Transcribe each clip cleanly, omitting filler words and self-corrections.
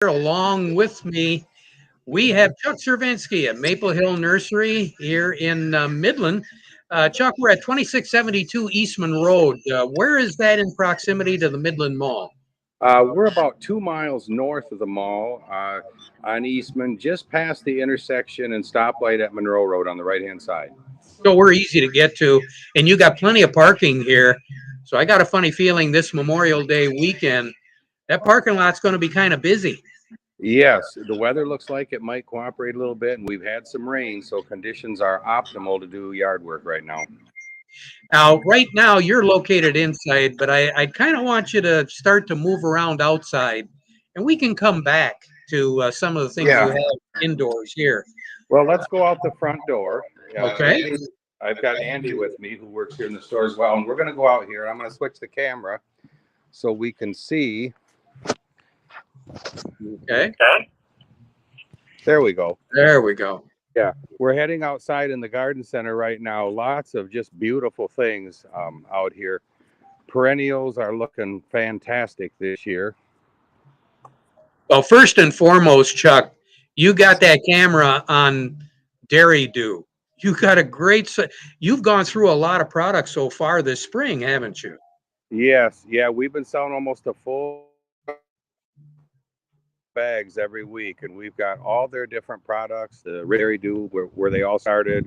Along with me, we have Chuck Cervinsky at Maple Hill Nursery here in Midland. Chuck, we're at 2672 Eastman Road. Where is that in proximity to the Midland Mall? We're about 2 miles north of the mall on Eastman, just past the intersection and stoplight at Monroe Road on the right-hand side. So we're easy to get to, and you got plenty of parking here. So I got a funny feeling this Memorial Day weekend, that parking lot's going to be kind of busy. Yes, the weather looks like it might cooperate a little bit, and we've had some rain, so conditions are optimal to do yard work right now. Now, right now, you're located inside, but I kind of want you to start to move around outside, and we can come back to some of the things you have indoors here. Well, let's go out the front door. Okay. I've got Andy with me who works here in the store as well, and we're going to go out here. I'm going to switch the camera so we can see. Okay. There we go. There we go. Yeah, we're heading outside in the garden center right now. Lots of just beautiful things out here. Perennials are looking fantastic this year. Well, first and foremost, Chuck, you got that camera on Dairy Dew. You got a great. You've gone through a lot of products so far this spring, haven't you? Yes, yeah, we've been selling almost a full bags every week, and we've got all their different products. The Dairy Dew, where they all started,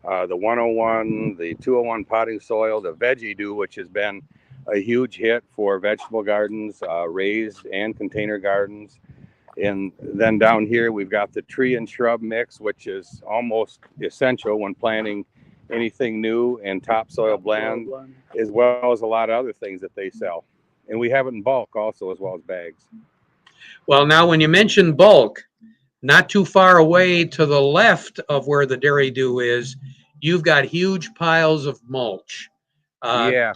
the 101, the 201 potting soil, the Veggie Dew, which has been a huge hit for vegetable gardens, raised and container gardens. And then down here, we've got the tree and shrub mix, which is almost essential when planting anything new, and topsoil blend, as well as a lot of other things that they sell. And we have it in bulk also, as well as bags. Well, now when you mention bulk, not too far away to the left of where the Dairy Dew is, you've got huge piles of mulch. Yeah.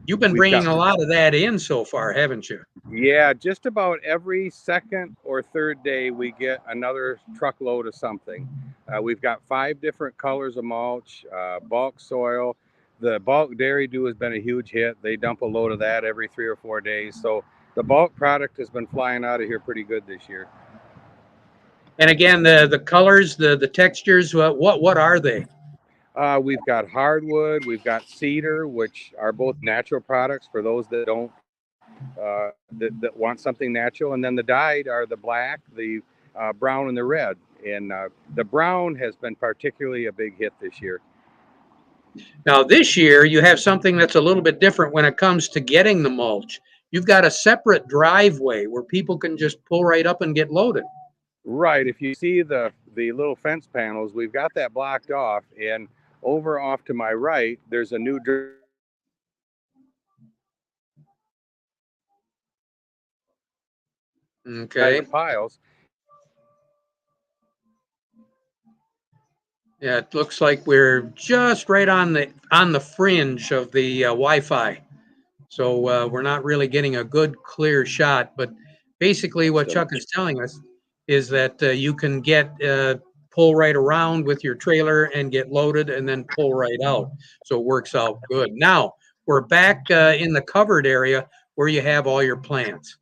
You've been bringing a lot of that in so far, haven't you? Yeah, just about every second or third day we get another truckload of something. We've got 5 different colors of mulch, bulk soil. The bulk Dairy Dew has been a huge hit. They dump a load of that every 3 or 4 days. So the bulk product has been flying out of here pretty good this year. And again, the colors, the textures, what are they? We've got hardwood, we've got cedar, which are both natural products for those that don't that want something natural. And then the dyed are the black, the brown, and the red. And the brown has been particularly a big hit this year. Now, this year, you have something that's a little bit different when it comes to getting the mulch. You've got a separate driveway where people can just pull right up and get loaded. Right. If you see the little fence panels, we've got that blocked off. And over off to my right, there's a new piles. Yeah, it looks like we're just right on the fringe of the Wi-Fi, so we're not really getting a good clear shot. But basically, what Chuck is telling us is that you can get pull right around with your trailer and get loaded, and then pull right out. So it works out good. Now we're back in the covered area where you have all your plants.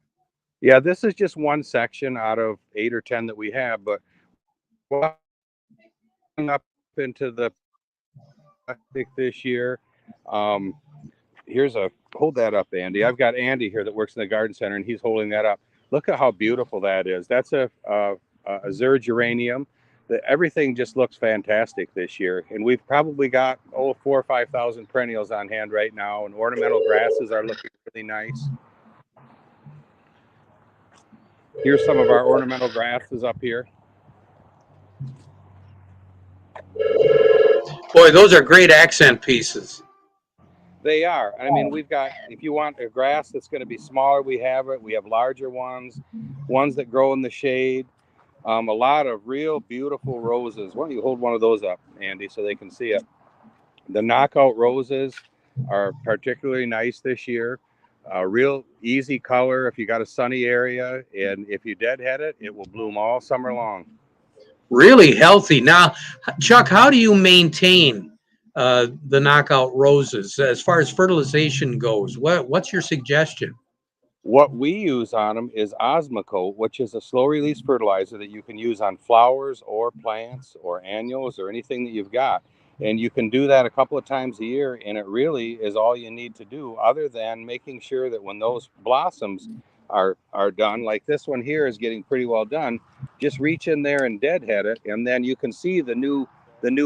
Yeah, this is just one section out of 8 or 10 that we have, but up into the plastic this year. Hold that up, Andy. I've got Andy here that works in the garden center, and he's holding that up. Look at how beautiful that is. That's a azure geranium. Everything just looks fantastic this year, and we've probably got 4,000 or 5,000 perennials on hand right now, and ornamental grasses are looking really nice. Here's some of our ornamental grasses up here. Boy, those are great accent pieces. They are. I mean, we've got, if you want a grass that's going to be smaller, we have it. We have larger ones that grow in the shade. A lot of real beautiful roses. Why don't you hold one of those up, Andy, so they can see it? The knockout roses are particularly nice this year. Real easy color if you got a sunny area, and if you deadhead it, it will bloom all summer long. Really healthy. Now, Chuck, how do you maintain the knockout roses as far as fertilization goes? What's your suggestion? What we use on them is Osmocote, which is a slow release fertilizer that you can use on flowers or plants or annuals or anything that you've got. And you can do that a couple of times a year, and it really is all you need to do, other than making sure that when those blossoms are done, like this one here is getting pretty well done, just reach in there and deadhead it, and then you can see the new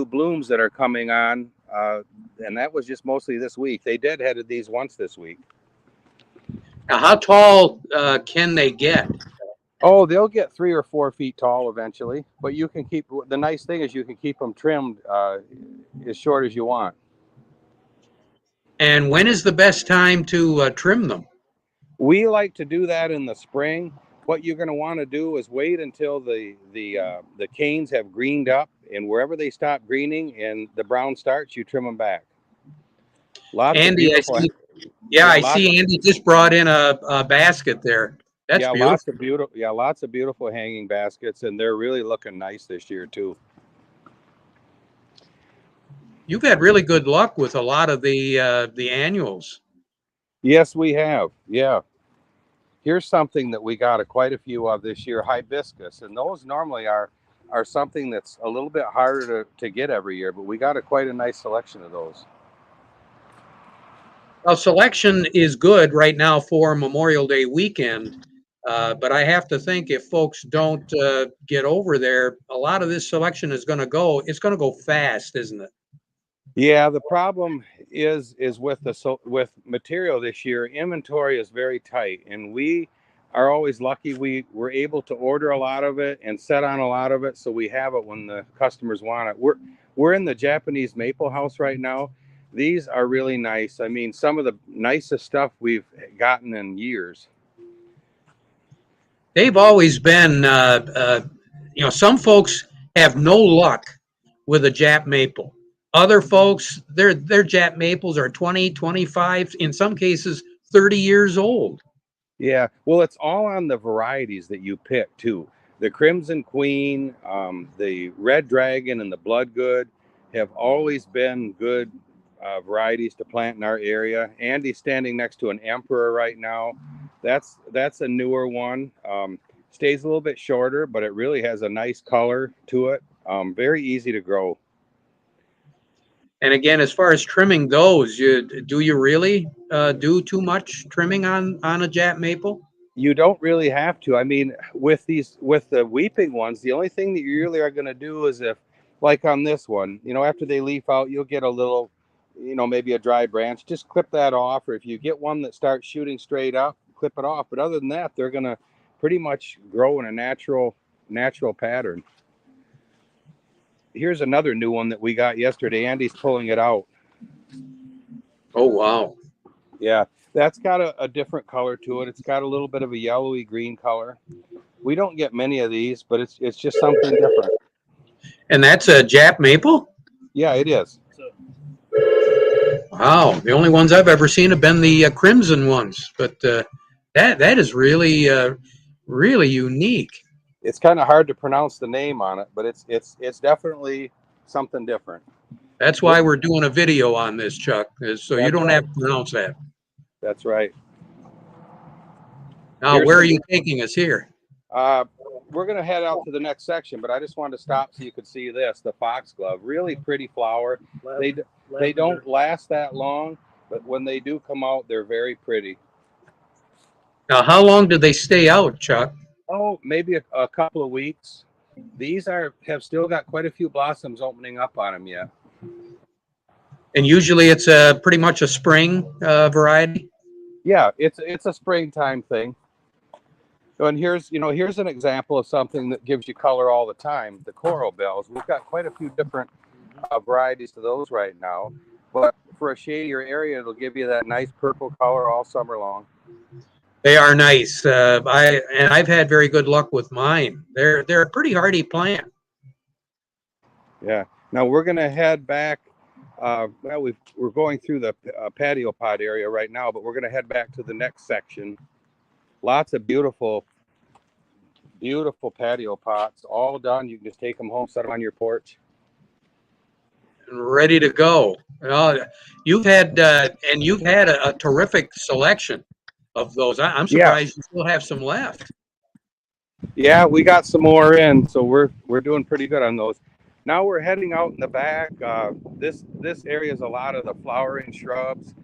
blooms that are coming on. And that was just mostly this week. They deadheaded these once this week. Now, how tall can they get? Oh, they'll get 3 or 4 feet tall eventually, but you can keep, the nice thing is you can keep them trimmed as short as you want. And when is the best time to trim them? We like to do that in the spring. What you're going to want to do is wait until the canes have greened up, and wherever they stop greening and the brown starts, you trim them back. Andy, I see. Yeah, I see Andy just brought in a basket there. That's beautiful. Lots of beautiful hanging baskets, and they're really looking nice this year too. You've had really good luck with a lot of the annuals. Yes, we have. Yeah. Here's something that we got quite a few of this year, hibiscus, and those normally are something that's a little bit harder to get every year, but we got quite a nice selection of those. Well, selection is good right now for Memorial Day weekend, but I have to think if folks don't get over there, a lot of this selection is going to go. It's going to go fast, isn't it? Yeah, the problem is with with material this year. Inventory is very tight, and we are always lucky we were able to order a lot of it and set on a lot of it, so we have it when the customers want it. We're in the Japanese maple house right now. These are really nice. I mean, some of the nicest stuff we've gotten in years. They've always been, some folks have no luck with a Jap maple. Other folks, their Jap maples are 20, 25, in some cases, 30 years old. Yeah, well, it's all on the varieties that you pick, too. The Crimson Queen, the Red Dragon, and the Bloodgood have always been good varieties to plant in our area. Andy's standing next to an Emperor right now. That's a newer one. Stays a little bit shorter, but it really has a nice color to it. Very easy to grow. And again, as far as trimming those, do you really do too much trimming on a Jap maple? You don't really have to. I mean, with the weeping ones, the only thing that you really are going to do is if, like on this one, after they leaf out, you'll get a little, maybe a dry branch. Just clip that off, or if you get one that starts shooting straight up, clip it off. But other than that, they're going to pretty much grow in a natural pattern. Here's another new one that we got yesterday. Andy's pulling it out. Oh, wow. Yeah, that's got a different color to it. It's got a little bit of a yellowy green color. We don't get many of these, but it's just something different. And that's a Jap maple? Yeah, it is. Wow. The only ones I've ever seen have been the crimson ones, but that is really, really unique. It's kind of hard to pronounce the name on it, but it's definitely something different. That's why we're doing a video on this, Chuck, so you don't have to pronounce that. That's right. Now, where are you taking us here? We're going to head out to the next section, but I just wanted to stop so you could see this, the foxglove. Really pretty flower. They don't last that long, but when they do come out, they're very pretty. Now, how long do they stay out, Chuck? Oh, maybe a couple of weeks. These have still got quite a few blossoms opening up on them yet. And usually it's pretty much a spring variety? Yeah, it's a springtime thing. And here's an example of something that gives you color all the time, the coral bells. We've got quite a few different varieties of those right now. But for a shadier area, it'll give you that nice purple color all summer long. They are nice. I've had very good luck with mine. They're a pretty hardy plant. Yeah. Now we're going to head back. We're going through the patio pot area right now, but we're going to head back to the next section. Lots of beautiful patio pots, all done. You can just take them home, set them on your porch. Ready to go. You've had a terrific selection. of those. I'm Yeah, surprised you still have some left. yeah, we got some more in, so we're doing pretty good on those. Now we're heading out in the back. This area is a lot of the flowering shrubs,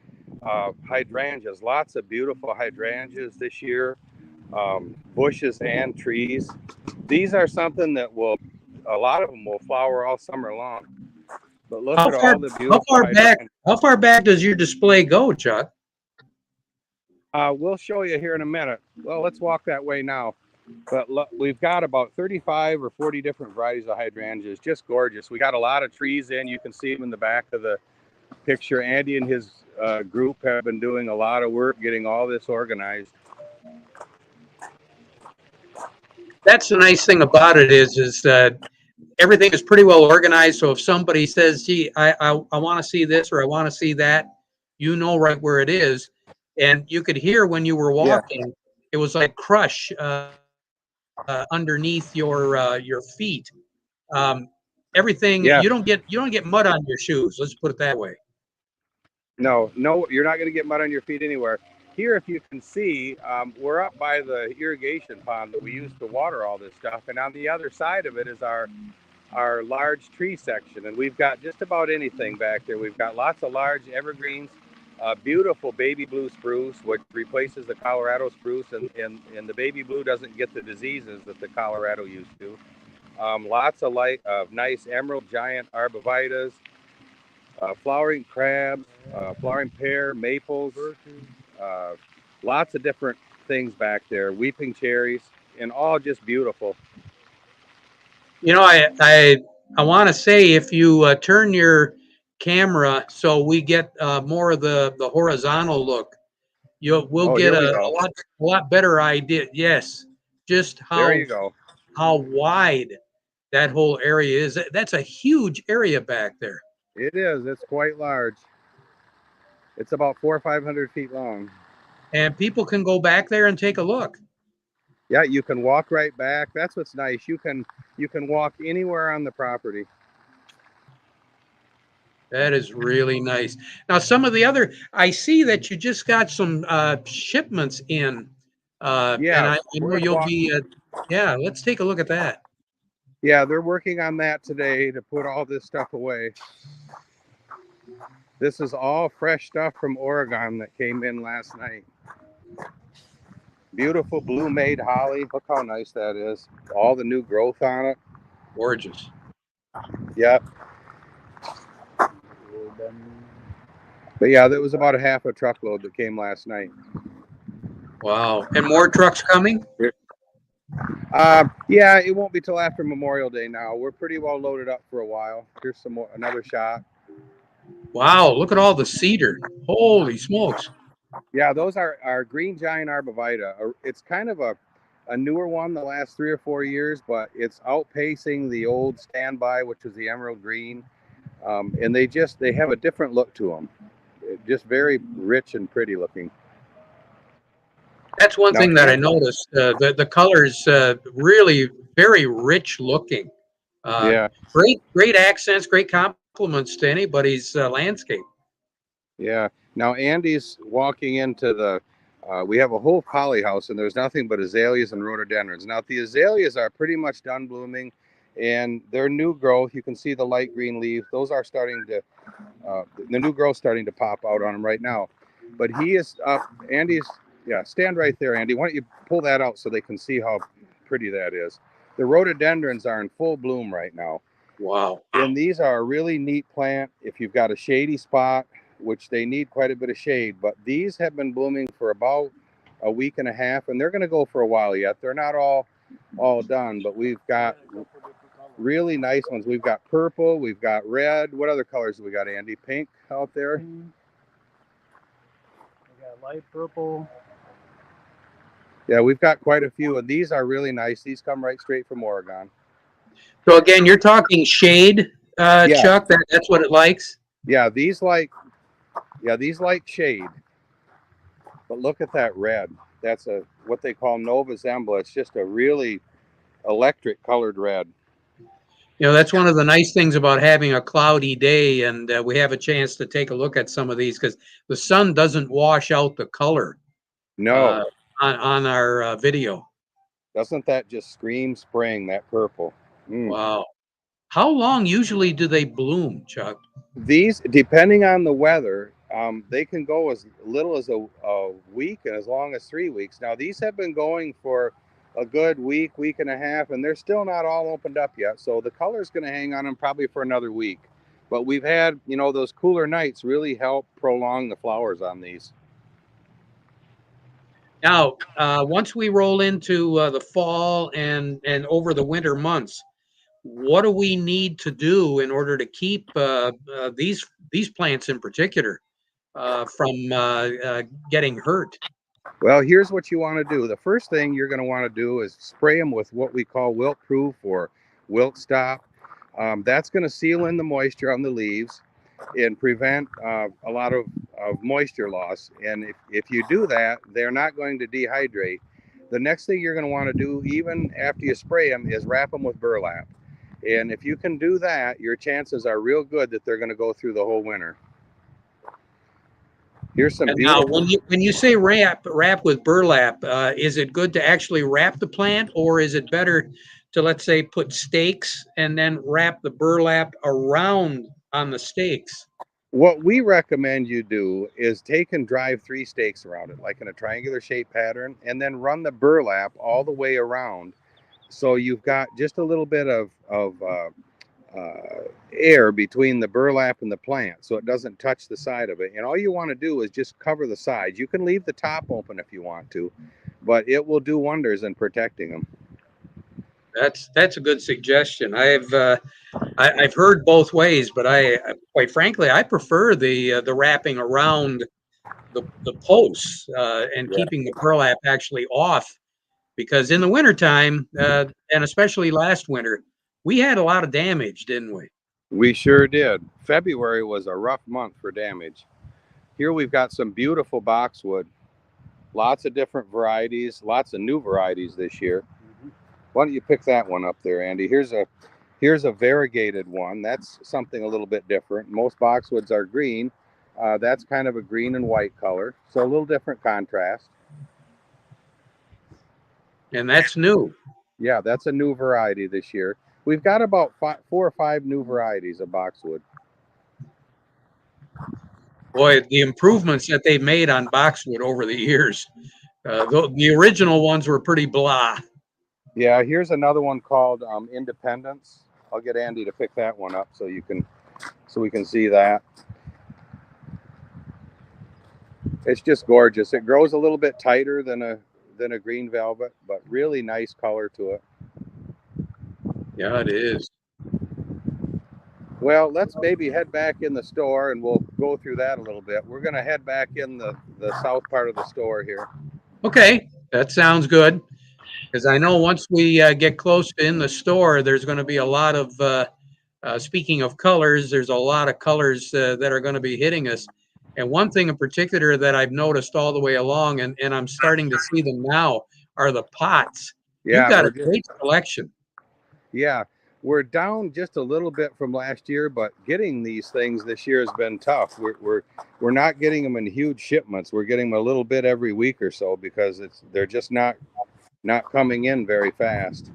hydrangeas, lots of beautiful hydrangeas this year, bushes and trees. These are something that a lot of them will flower all summer long. But look How at far all the how beautiful far back hydrangeas. how far back does your display go, Chuck? We'll show you here in a minute. Well, let's walk that way now. But look, we've got about 35 or 40 different varieties of hydrangeas. Just gorgeous. We got a lot of trees in. You can see them in the back of the picture. Andy and his group have been doing a lot of work getting all this organized. That's the nice thing about it is that everything is pretty well organized. So if somebody says, "Gee, I want to see this or I want to see that," you know right where it is, and you could hear when you were Yeah, walking. It was like crush underneath your feet. Um, everything yeah. you don't get mud on your shoes. Let's put it that way. No, no, you're not going to get mud on your feet anywhere. Here, if you can see, we're up by the irrigation pond that we use to water all this stuff. And on the other side of it is our large tree section. And we've got just about anything back there. We've got lots of large evergreens, beautiful baby blue spruce, which replaces the Colorado spruce. And the baby blue doesn't get the diseases that the Colorado used to. Lots of nice emerald giant arbovitas, flowering crabs, flowering pear, maples, lots of different things back there, weeping cherries, and all just beautiful. You know, I want to say if you turn your camera so we get more of the horizontal look, we'll Oh, get here we go. a lot better idea. Yes, just There you go. how wide that whole area is. That's a huge area back there. It is. It's quite large. It's about 400 or 500 feet long. And people can go back there and take a look. Yeah, you can walk right back. That's what's nice. You can walk anywhere on the property. That is really nice. Now, some of the other, I see that you just got some shipments in, and Yeah, I we're know gonna you'll walk. be, yeah, let's take a look at that. Yeah, they're working on that today to put all this stuff away. This is all fresh stuff from Oregon that came in last night. Beautiful blue made holly. Look how nice that is. All the new growth on it. Gorgeous. Yep. But yeah, there was about a half a truckload that came last night. Wow. And more trucks coming? Yeah, it won't be till after Memorial Day now. We're pretty well loaded up for a while. Here's some more, another shot. Wow. Look at all the cedar. Holy smokes. Yeah, those are our green giant arborvitae. It's kind of a newer one the last 3 or 4 years, but it's outpacing the old standby, which was the emerald green. And they have a different look to them. Just very rich and pretty looking. That's one Now, thing that I noticed. The colors really very rich looking. yeah, Great accents, great compliments to anybody's landscape. yeah. Now Andy's walking into we have a whole poly house and there's nothing but azaleas and rhododendrons. Now the azaleas are pretty much done blooming and they're new growth. You can see the light green leaves. Those are starting to, the new growth starting to pop out on them right now. But he is up, yeah, stand right there, Andy. Why don't you pull that out so they can see how pretty that is. The rhododendrons are in full bloom right now. Wow. And these are a really neat plant if you've got a shady spot, which they need quite a bit of shade. But these have been blooming for about a week and a half, and they're going to go for a while yet. They're not all done, but we've got really nice ones. We've got purple, we've got red. What other colors do we got, Andy? Pink out there? We got light purple. Yeah, we've got quite a few, and these are really nice. These come right straight from Oregon. So again, you're talking shade, Yeah. Chuck. That's what it likes. Yeah, these like shade. But look at that red. That's what they call Nova Zembla. It's just a really electric colored red. You know, that's one of the nice things about having a cloudy day, and we have a chance to take a look at some of these because the sun doesn't wash out the color. No, on our video. doesn't that just scream spring, that purple? Mm. Wow. How long usually do they bloom, Chuck? These, depending on the weather, they can go as little as a week and as long as 3 weeks. Now, these have been going for a good week, week and a half, and they're still not all opened up yet. So the color is going to hang on them probably for another week. But we've had, those cooler nights really help prolong the flowers on these. Now, once we roll into the fall and over the winter months, what do we need to do in order to keep these plants in particular from getting hurt? Well, here's what you want to do. The first thing you're going to want to do is spray them with what we call wilt proof or wilt stop. That's going to seal in the moisture on the leaves and prevent a lot of moisture loss. And if you do that, they're not going to dehydrate. The next thing you're going to want to do, even after you spray them, is wrap them with burlap. And if you can do that, your chances are real good that they're going to go through the whole winter. Here's some And now, beautiful. when you say wrap with burlap, is it good to actually wrap the plant, or is it better to, let's say, put stakes and then wrap the burlap around on the stakes? What we recommend you do is take and drive 3 stakes around it, like in a triangular shape pattern, and then run the burlap all the way around. So you've got just a little bit of air between the burlap and the plant, so it doesn't touch the side of it. And all you want to do is just cover the sides. You can leave the top open if you want to, but it will do wonders in protecting them. That's a good suggestion. I've heard both ways, but quite frankly, I prefer the wrapping around the posts and Yeah. keeping the burlap actually off, because in the wintertime, and especially last winter, we had a lot of damage, didn't we? We sure did. February was a rough month for damage. Here we've got some beautiful boxwood. Lots of different varieties, lots of new varieties this year. Why don't you pick that one up there, Andy? Here's a variegated one. That's something a little bit different. Most boxwoods are green. That's kind of a green and white color, so a little different contrast. And that's new. Yeah, that's a new variety this year. We've got about 4 or 5 new varieties of boxwood. Boy, the improvements that they've made on boxwood over the years. The original ones were pretty blah. Yeah, here's another one called Independence. I'll get Andy to pick that one up so we can see that. It's just gorgeous. It grows a little bit tighter than a green velvet, but really nice color to it. Yeah, it is. Well, let's maybe head back in the store and we'll go through that a little bit. We're going to head back in the south part of the store here. Okay, that sounds good. Because I know once we get close to in the store, there's going to be a lot of, speaking of colors, there's a lot of colors that are going to be hitting us. And one thing in particular that I've noticed all the way along, and I'm starting to see them now, are the pots. You've Yeah, got a great selection. Yeah, we're down just a little bit from last year, but getting these things this year has been tough. We're not getting them in huge shipments. We're getting them a little bit every week or so because they're just not coming in very fast.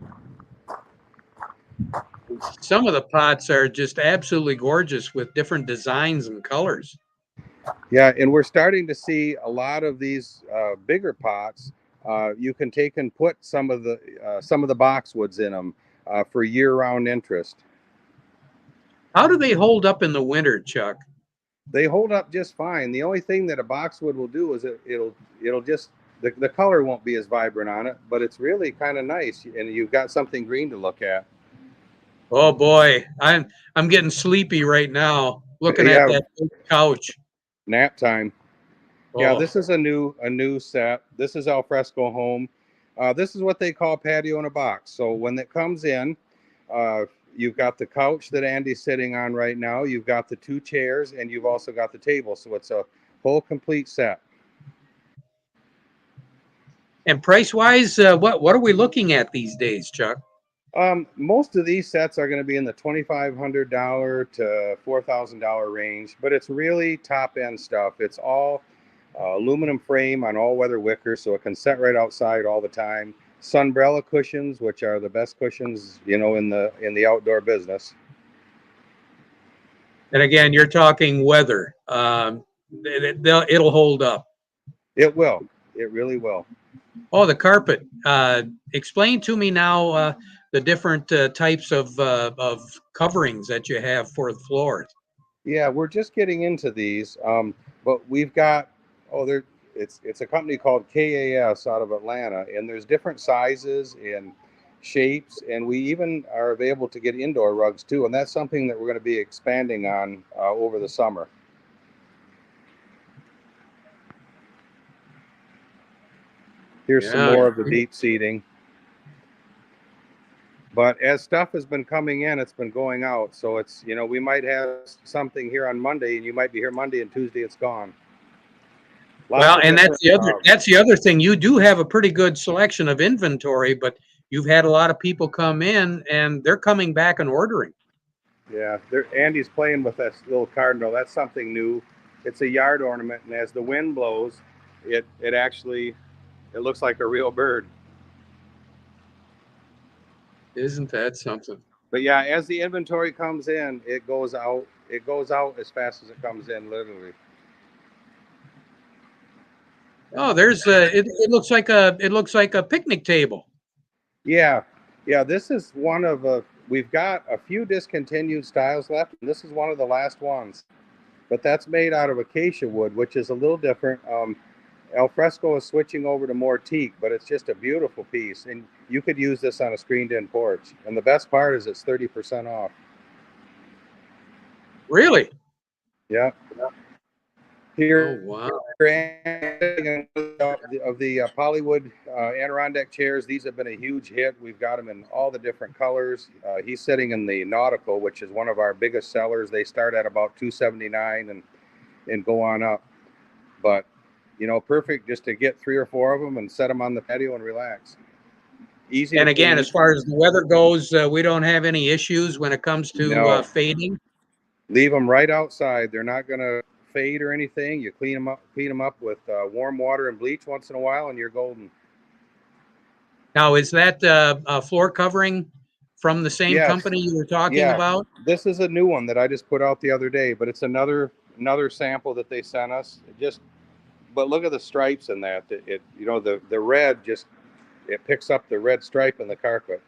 Some of the pots are just absolutely gorgeous with different designs and colors. Yeah, and we're starting to see a lot of these bigger pots. You can take and put some of the boxwoods in them for year-round interest. How do they hold up in the winter, Chuck? They hold up just fine. The only thing that a boxwood will do is it'll just the color won't be as vibrant on it, but it's really kind of nice, and you've got something green to look at. Oh boy, I'm getting sleepy right now looking Yeah, at that big couch. nap time. Oh. Yeah, this is a new set. This is Alfresco Home. This is what they call patio in a box. So when it comes in, you've got the couch that Andy's sitting on right now. You've got the 2 chairs, and you've also got the table. So it's a whole complete set. And price-wise, what are we looking at these days, Chuck? Most of these sets are going to be in the $2,500 to $4,000 range, but it's really top end stuff. It's all aluminum frame on all-weather wicker, so it can set right outside all the time. Sunbrella cushions, which are the best cushions, you know, in the outdoor business. And again, you're talking weather. It'll hold up. It will. It really will. Oh, the carpet. Explain to me now the different types of coverings that you have for the floors. Yeah, we're just getting into these, but we've got it's a company called KAS out of Atlanta, and there's different sizes and shapes, and we even are available to get indoor rugs too, and that's something that we're going to be expanding on over the summer. Here's some more of the deep seating. But as stuff has been coming in, it's been going out. So it's, you know, we might have something here on Monday, and you might be here Monday, and Tuesday it's gone. Well, and that's the other thing. You do have a pretty good selection of inventory, but you've had a lot of people come in, and they're coming back and ordering. Yeah, Andy's playing with this little cardinal. That's something new. It's a yard ornament, and as the wind blows, it looks like a real bird. Isn't that something? But yeah, as the inventory comes in, it goes out. It goes out as fast as it comes in, literally. Oh, there's it looks like a picnic table. Yeah. This is one of we've got a few discontinued styles left, and this is one of the last ones. But that's made out of acacia wood, which is a little different. Alfresco is switching over to more teak, but it's just a beautiful piece, and you could use this on a screened-in porch. And the best part is it's 30% off. Really? Yeah. Here, oh, wow. Of the Polywood Adirondack chairs, these have been a huge hit. We've got them in all the different colors. He's sitting in the Nautical, which is one of our biggest sellers. They start at about $279 and go on up. But you know, perfect just to get 3 or 4 of them and set them on the patio and relax. Easy. And again, as far as the weather goes, we don't have any issues when it comes to fading. Leave them right outside. They're not going to fade or anything. You clean them up with warm water and bleach once in a while, and you're golden. Now, is that a floor covering from the same company you were talking about? This is a new one that I just put out the other day, but it's another sample that they sent us. But look at the stripes in that. You know, the red it picks up the red stripe in the carpet.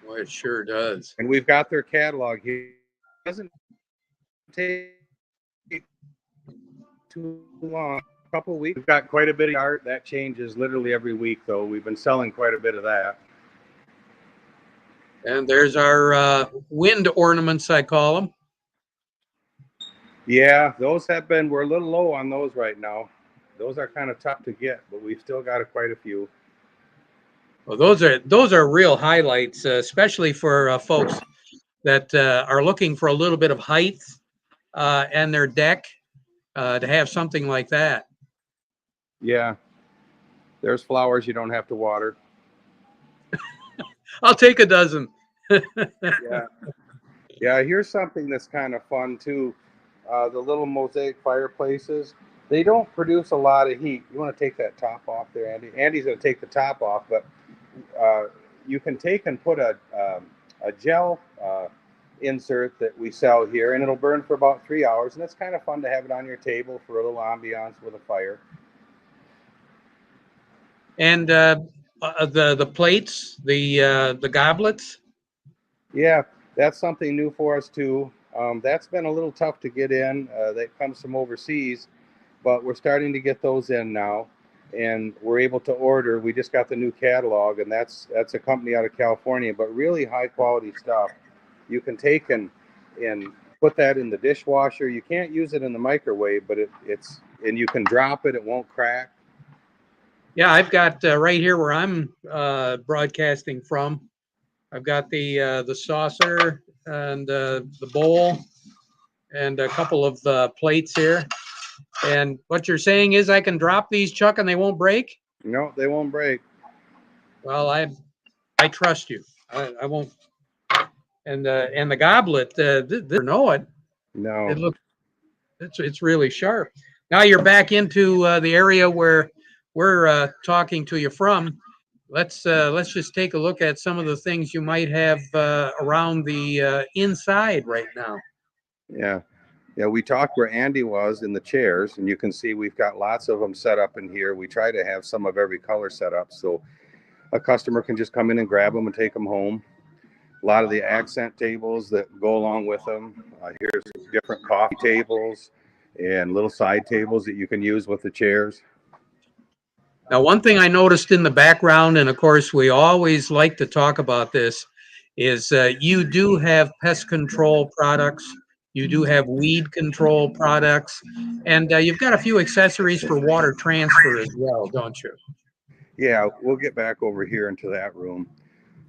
Well, it sure does. And we've got their catalog here. It doesn't take too long. A couple of weeks. We've got quite a bit of art that changes literally every week, though. We've been selling quite a bit of that. And there's our wind ornaments, I call them. Yeah, those we're a little low on those right now. Those are kind of tough to get, but we've still got quite a few. Well, those are real highlights, especially for folks that are looking for a little bit of height and their deck to have something like that. Yeah, there's flowers you don't have to water. I'll take a dozen. Yeah. Here's something that's kind of fun too. The little mosaic fireplaces. They don't produce a lot of heat. You want to take that top off there, Andy? Andy's going to take the top off, but you can take and put a gel insert that we sell here, and it'll burn for about 3 hours, and it's kind of fun to have it on your table for a little ambiance with a fire. And the plates, the goblets. Yeah, that's something new for us too. That's been a little tough to get in. That comes from overseas, but we're starting to get those in now, and we're able to order. We just got the new catalog, and that's a company out of California, but really high quality stuff. You can take and put that in the dishwasher. You can't use it in the microwave, but and you can drop it. It won't crack. Yeah, I've got right here where I'm broadcasting from. I've got the saucer and the bowl and a couple of plates here. And what you're saying is I can drop these, Chuck, and they won't break? No, they won't break. Well, I trust you. I won't. And the goblet, know it. No, it's really sharp. Now you're back into the area where we're talking to you from. Let's just take a look at some of the things you might have around the inside right now. Yeah. Yeah, we talked where Andy was in the chairs, and you can see we've got lots of them set up in here. We try to have some of every color set up so a customer can just come in and grab them and take them home. A lot of the accent tables that go along with them. Here's different coffee tables and little side tables that you can use with the chairs. Now, one thing I noticed in the background, and of course, we always like to talk about this, is you do have pest control products. You do have weed control products, and you've got a few accessories for water transfer as well, don't you? Yeah, we'll get back over here into that room.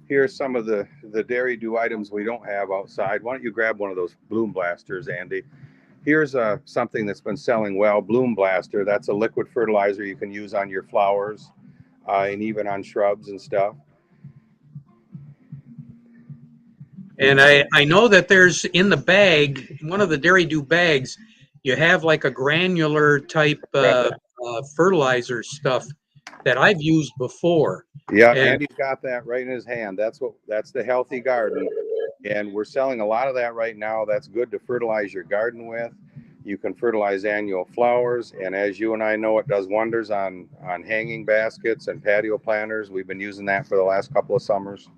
Here's some of the Dairy Do items we don't have outside. Why don't you grab one of those Bloom Blasters, Andy? Here's something that's been selling well, Bloom Blaster. That's a liquid fertilizer you can use on your flowers and even on shrubs and stuff. And I know that there's in the bag, one of the Dairy Do bags, you have like a granular type fertilizer stuff that I've used before. Yeah, and Andy's got that right in his hand. That's the Healthy Garden. And we're selling a lot of that right now. That's good to fertilize your garden with. You can fertilize annual flowers. And as you and I know, it does wonders on hanging baskets and patio planters. We've been using that for the last couple of summers.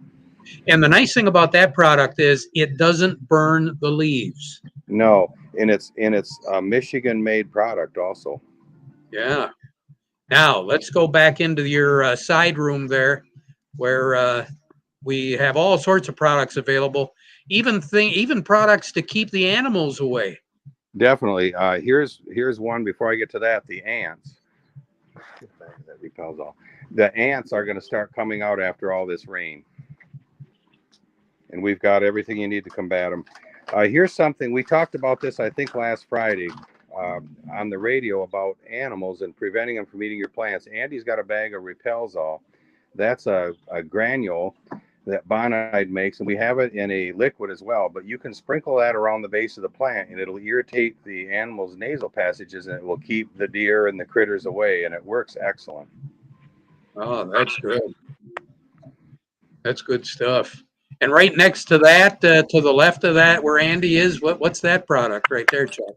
And the nice thing about that product is it doesn't burn the leaves. No, and it's a Michigan-made product also. Yeah. Now let's go back into your side room there, where we have all sorts of products available, even products to keep the animals away. Definitely. Here's one before I get to that. The ants. That repels all. The ants are going to start coming out after all this rain. And we've got everything you need to combat them. Here's something, we talked about this, I think, last Friday on the radio about animals and preventing them from eating your plants. Andy's got a bag of Repels All. That's a granule that Bonide makes, and we have it in a liquid as well. But you can sprinkle that around the base of the plant, and it'll irritate the animal's nasal passages, and it will keep the deer and the critters away, and it works excellent. Oh, that's good. That's good stuff. And right next to that, to the left of that, where Andy is, what's that product right there, Chuck?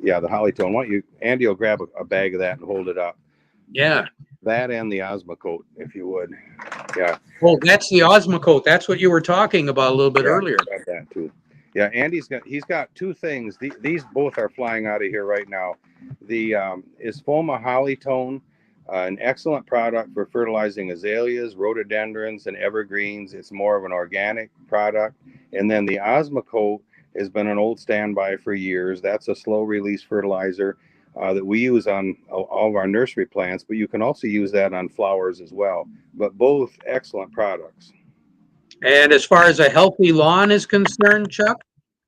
Yeah, the Hollytone. Why don't you, Andy will grab a bag of that and hold it up. Yeah. That and the Osmocote, if you would. Yeah. Oh, that's the Osmocote. That's what you were talking about a little bit earlier. That too. Yeah, Andy's got two things. These both are flying out of here right now. The Isfoma Hollytone, an excellent product for fertilizing azaleas, rhododendrons, and evergreens. It's more of an organic product. And then the Osmocote has been an old standby for years. That's a slow release fertilizer that we use on all of our nursery plants, but you can also use that on flowers as well. But both excellent products. And as far as a healthy lawn is concerned, Chuck,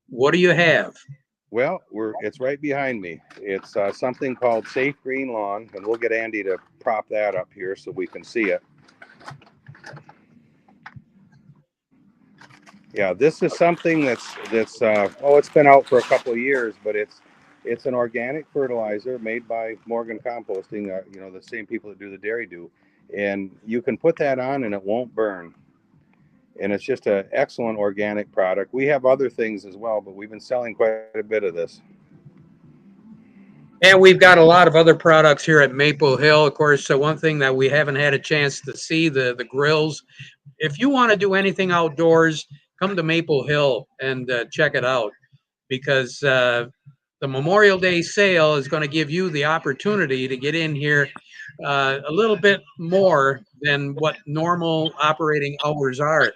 what do you have? Well, it's right behind me. It's something called Safe Green Lawn, and we'll get Andy to prop that up here so we can see it. Yeah, this is something that's it's been out for a couple of years, but it's an organic fertilizer made by Morgan Composting, the same people that do the Dairy Do, and you can put that on and it won't burn. And it's just an excellent organic product. We have other things as well, but we've been selling quite a bit of this. And we've got a lot of other products here at Maple Hill. Of course, one thing that we haven't had a chance to see, the grills. If you want to do anything outdoors, come to Maple Hill and check it out, because the Memorial Day sale is going to give you the opportunity to get in here a little bit more than what normal operating hours are.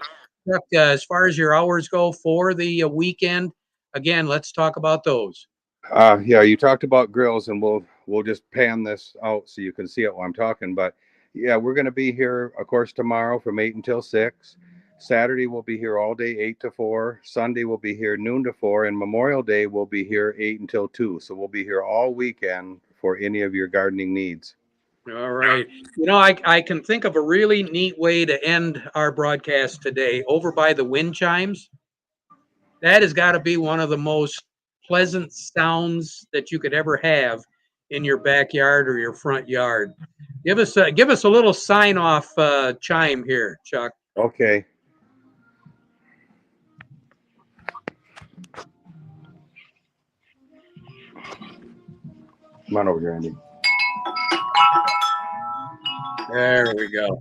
Chuck, as far as your hours go for the weekend, again, let's talk about those. Yeah, you talked about grills, and we'll just pan this out so you can see it while I'm talking. But yeah, we're going to be here, of course, tomorrow from 8 until 6. Saturday we'll be here all day 8 to 4. Sunday we'll be here noon to 4, and Memorial Day we'll be here 8 until 2. So we'll be here all weekend for any of your gardening needs. All right. I can think of a really neat way to end our broadcast today. Over by the wind chimes, that has got to be one of the most pleasant sounds that you could ever have in your backyard or your front yard. Give us a little sign off chime here, Chuck. Okay. Come on over here, Andy. There we go.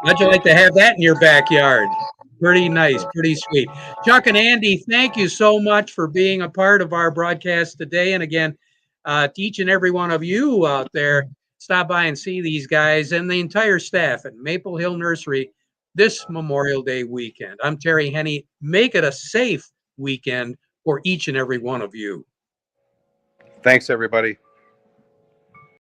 How'd you like to have that in your backyard? Pretty nice, pretty sweet. Chuck and Andy, thank you so much for being a part of our broadcast today. And again, to each and every one of you out there, stop by and see these guys and the entire staff at Maple Hill Nursery this Memorial Day weekend. I'm Terry Henney. Make it a safe weekend for each and every one of you. Thanks, everybody.